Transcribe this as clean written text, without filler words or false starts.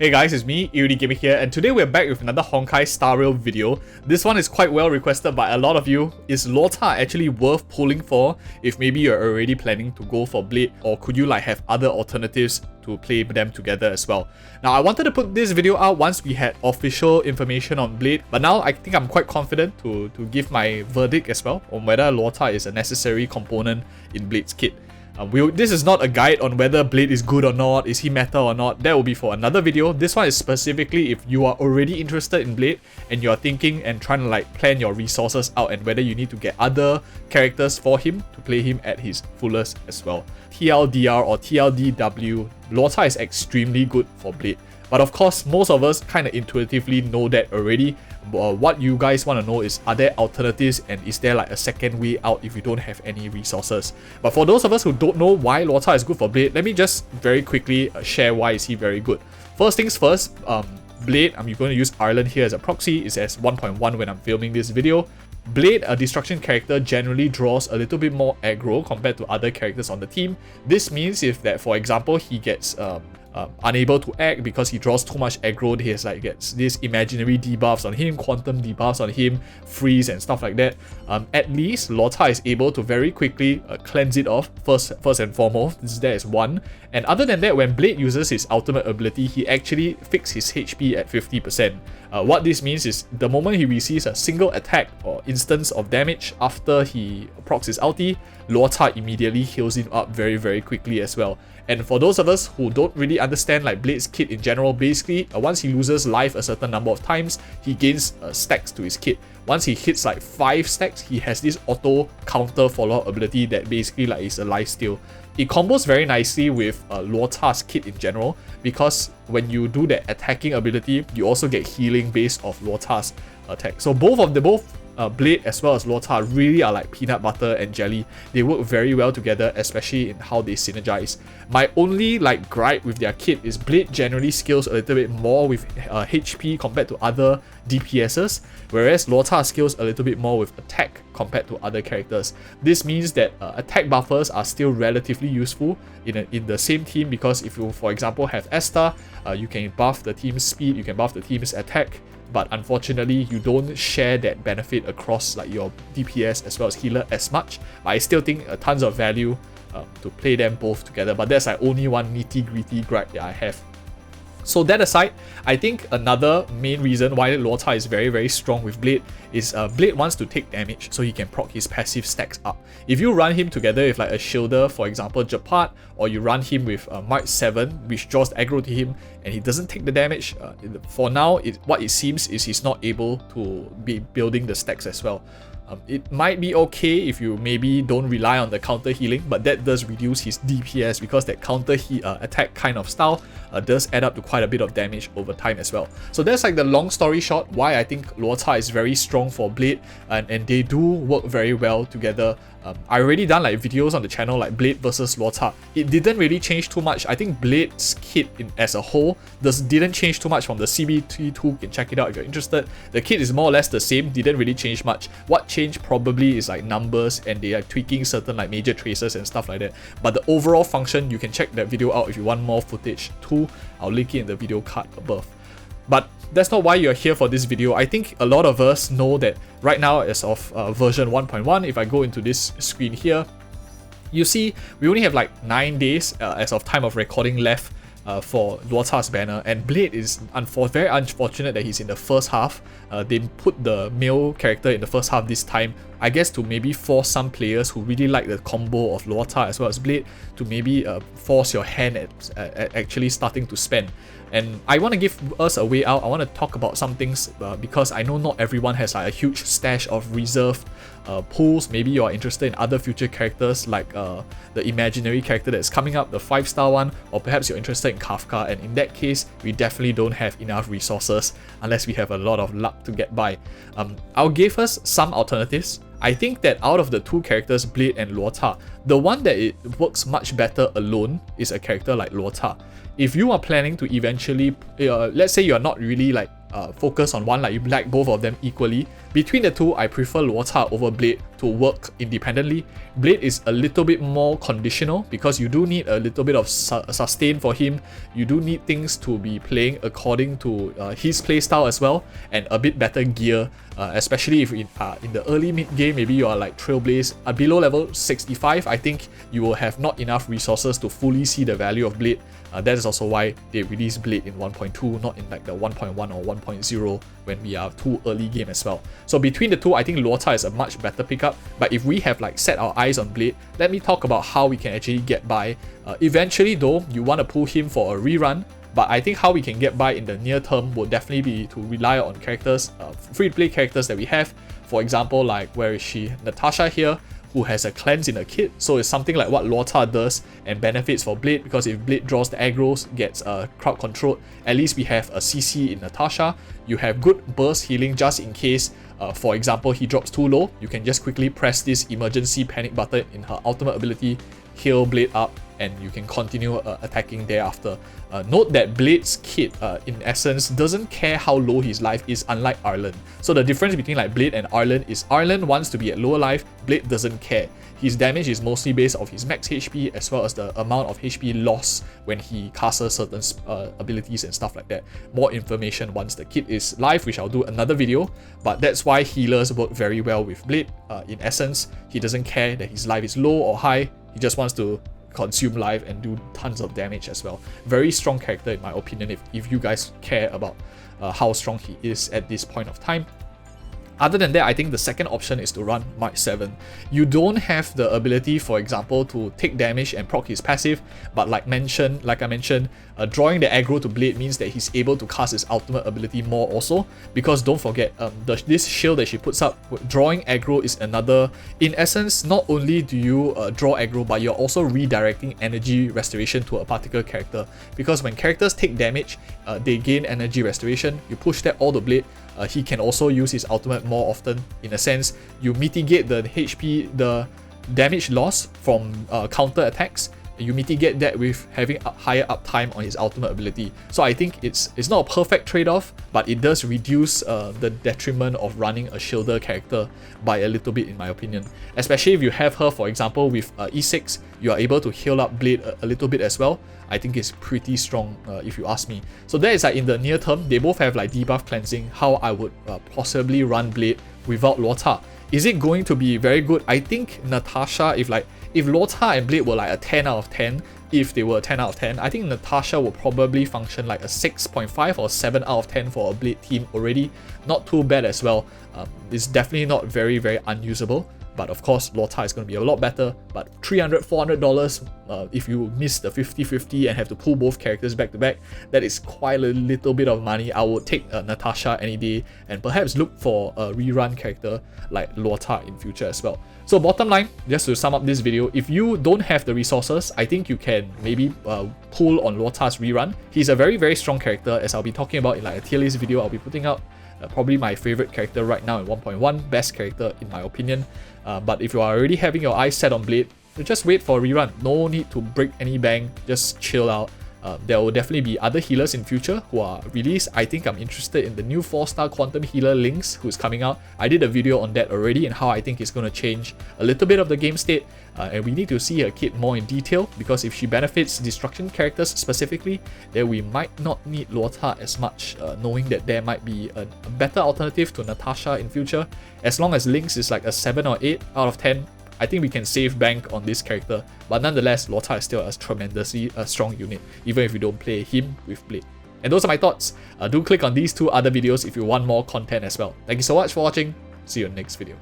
Hey guys, it's me, EODGamer here, and today we're back with another Honkai Star Rail video. This one is quite well requested by a lot of you. Is Luocha actually worth pulling for if maybe you're already planning to go for Blade, or could you have other alternatives to play them together as well? Now, I wanted to put this video out once we had official information on Blade, but now I think I'm quite confident to give my verdict as well on whether Luocha is a necessary component in Blade's kit. This is not a guide on whether Blade is good or not, is he meta or not. That will be for another video. This one is specifically if you are already interested in Blade and you are thinking and trying to plan your resources out and whether you need to get other characters for him to play him at his fullest as well. TLDR or TLDW, Luocha is extremely good for Blade. But of course, most of us kind of intuitively know that already. What you guys want to know is, are there alternatives and is there a second way out if you don't have any resources? But for those of us who don't know why Luocha is good for Blade, let me just very quickly share why is he very good. First things first, Blade, I'm going to use Ireland here as a proxy, is as 1.1 when I'm filming this video. Blade, a destruction character, generally draws a little bit more aggro compared to other characters on the team. This means if that, for example, he gets unable to act because he draws too much aggro, he gets these imaginary debuffs on him, quantum debuffs on him, freeze and stuff like that. At least Luocha is able to very quickly cleanse it off first and foremost. That is one. And other than that, when Blade uses his ultimate ability, he actually fixes his HP at 50%. What this means is the moment he receives a single attack or instance of damage after he procs his ulti, Luocha immediately heals him up very quickly as well. And for those of us who don't really understand Blade's kit in general, basically once he loses life a certain number of times, he gains stacks to his kit. Once he hits 5 stacks, he has this auto counter follow-up ability that basically is a life steal. It combos very nicely with Luocha's kit in general, because when you do that attacking ability, you also get healing based off Luocha's attack. So both Blade as well as Luocha really are like peanut butter and jelly. They work very well together, especially in how they synergize. My only gripe with their kit is Blade generally scales a little bit more with HP compared to other DPSs, whereas Luocha scales a little bit more with attack compared to other characters. This means that attack buffers are still relatively useful in the same team, because if you, for example, have Esta, you can buff the team's speed, you can buff the team's attack, but unfortunately you don't share that benefit across your DPS as well as healer as much. But I still think tons of value to play them both together, but that's only one nitty-gritty gripe that I have. So that aside, I think another main reason why Luocha is very strong with Blade is Blade wants to take damage so he can proc his passive stacks up. If you run him together with a shielder, for example Jett, or you run him with March 7, which draws aggro to him and he doesn't take the damage, for now what it seems is he's not able to be building the stacks as well. It might be okay if you maybe don't rely on the counter healing, but that does reduce his DPS because that counter attack kind of style does add up to quite a bit of damage over time as well. So that's the long story short why I think Luocha is very strong for Blade, and they do work very well together. I already done videos on the channel Blade versus Luocha. It didn't really change too much. I think Blade's kit as a whole didn't change too much from the CB2. You can check it out if you're interested. The kit is more or less the same, didn't really change much. What changed probably is numbers, and they are tweaking certain major traces and stuff like that. But the overall function, you can check that video out if you want more footage too. I'll link it in the video card above. But that's not why you're here for this video. I think a lot of us know that right now, as of version 1.1, if I go into this screen here, you see we only have 9 days as of time of recording left for Luocha's banner, and Blade is very unfortunate that he's in the first half. They put the male character in the first half this time, I guess to maybe force some players who really like the combo of Luocha as well as Blade to maybe force your hand at actually starting to spend. And I want to give us a way out. I want to talk about some things because I know not everyone has a huge stash of reserved pools. Maybe you are interested in other future characters the imaginary character that's coming up, the 5-star one, or perhaps you're interested in Kafka, and in that case we definitely don't have enough resources unless we have a lot of luck to get by. I'll give us some alternatives. I think that out of the two characters, Blade and Luocha, the one that it works much better alone is a character like Luocha. If you are planning to eventually, let's say you're not really focus on one, like you like both of them equally. Between the two, I prefer Luocha over Blade to work independently. Blade is a little bit more conditional because you do need a little bit of sustain for him. You do need things to be playing according to his playstyle as well, and a bit better gear, especially if in the early mid game, maybe you are like Trailblaze below level 65. I think you will have not enough resources to fully see the value of Blade. That is also why they released Blade in 1.2, not in like the 1.1 or 1.0 when we are too early game as well. So between the two, I think Luocha is a much better pickup. But if we have like set our eyes on Blade, let me talk about how we can actually get by. Eventually though, you want to pull him for a rerun, but I think how we can get by in the near term will definitely be to rely on characters, free-to-play characters that we have. For example, like where is she? Natasha here, who has a cleanse in a kit, so it's something like what Luocha does and benefits for Blade, because if Blade draws the aggros, gets crowd controlled, at least we have a CC in Natasha. You have good burst healing just in case, for example, he drops too low, you can just quickly press this emergency panic button in her ultimate ability, heal Blade up, and you can continue attacking thereafter. Note that Blade's kit, in essence, doesn't care how low his life is, unlike Arlen. So the difference between like Blade and Arlen is Arlen wants to be at lower life, Blade doesn't care. His damage is mostly based off his max HP as well as the amount of HP lost when he casts certain abilities and stuff like that. More information once the kit is live, which I'll do another video, but that's why healers work very well with Blade. In essence, he doesn't care that his life is low or high, he just wants to consume life and do tons of damage as well. Very strong character in my opinion, if you guys care about how strong he is at this point of time. Other than that, I think the second option is to run March 7. You don't have the ability, for example, to take damage and proc his passive, but like I mentioned, drawing the aggro to Blade means that he's able to cast his ultimate ability more also, because don't forget, this shield that she puts up, drawing aggro is another, in essence, not only do you draw aggro, but you're also redirecting energy restoration to a particular character, because when characters take damage, they gain energy restoration, you push that all to Blade, he can also use his ultimate more often. In a sense, you mitigate the HP, the damage loss from counter attacks. You mitigate that with having a higher uptime on his ultimate ability. So I think it's not a perfect trade-off, but it does reduce the detriment of running a shielder character by a little bit, in my opinion. Especially if you have her, for example, with E6, you are able to heal up Blade a little bit as well. I think it's pretty strong, if you ask me. So that is like in the near term, they both have like debuff cleansing, how I would possibly run Blade without Luocha. Is it going to be very good? I think Natasha, if Luocha and Blade were like a 10 out of 10, if they were a 10 out of 10, I think Natasha will probably function like a 6.5 or 7 out of 10 for a Blade team already. Not too bad as well. It's definitely not very, very unusable. But of course, Luocha is going to be a lot better. But $300, $400, if you miss the 50-50 and have to pull both characters back to back, that is quite a little bit of money. I would take Natasha any day and perhaps look for a rerun character like Luocha in future as well. So bottom line, just to sum up this video, if you don't have the resources, I think you can maybe pull on Luocha's rerun. He's a very, very strong character, as I'll be talking about in like a tier list video I'll be putting out. Probably my favorite character right now in 1.1, best character in my opinion. But if you are already having your eyes set on Blade, just wait for a rerun. No need to break any bank, just chill out. There will definitely be other healers in future who are released. I think I'm interested in the new 4-star Quantum Healer Lynx who's coming out. I did a video on that already and how I think it's going to change a little bit of the game state. And we need to see her kit more in detail, because if she benefits destruction characters specifically, then we might not need Luocha as much, knowing that there might be a better alternative to Natasha in future. As long as Lynx is like a 7 or 8 out of 10, I think we can save bank on this character, but nonetheless, Luocha is still a tremendously strong unit, even if you don't play him with Blade. And those are my thoughts. Do click on these two other videos if you want more content as well. Thank you so much for watching. See you in the next video.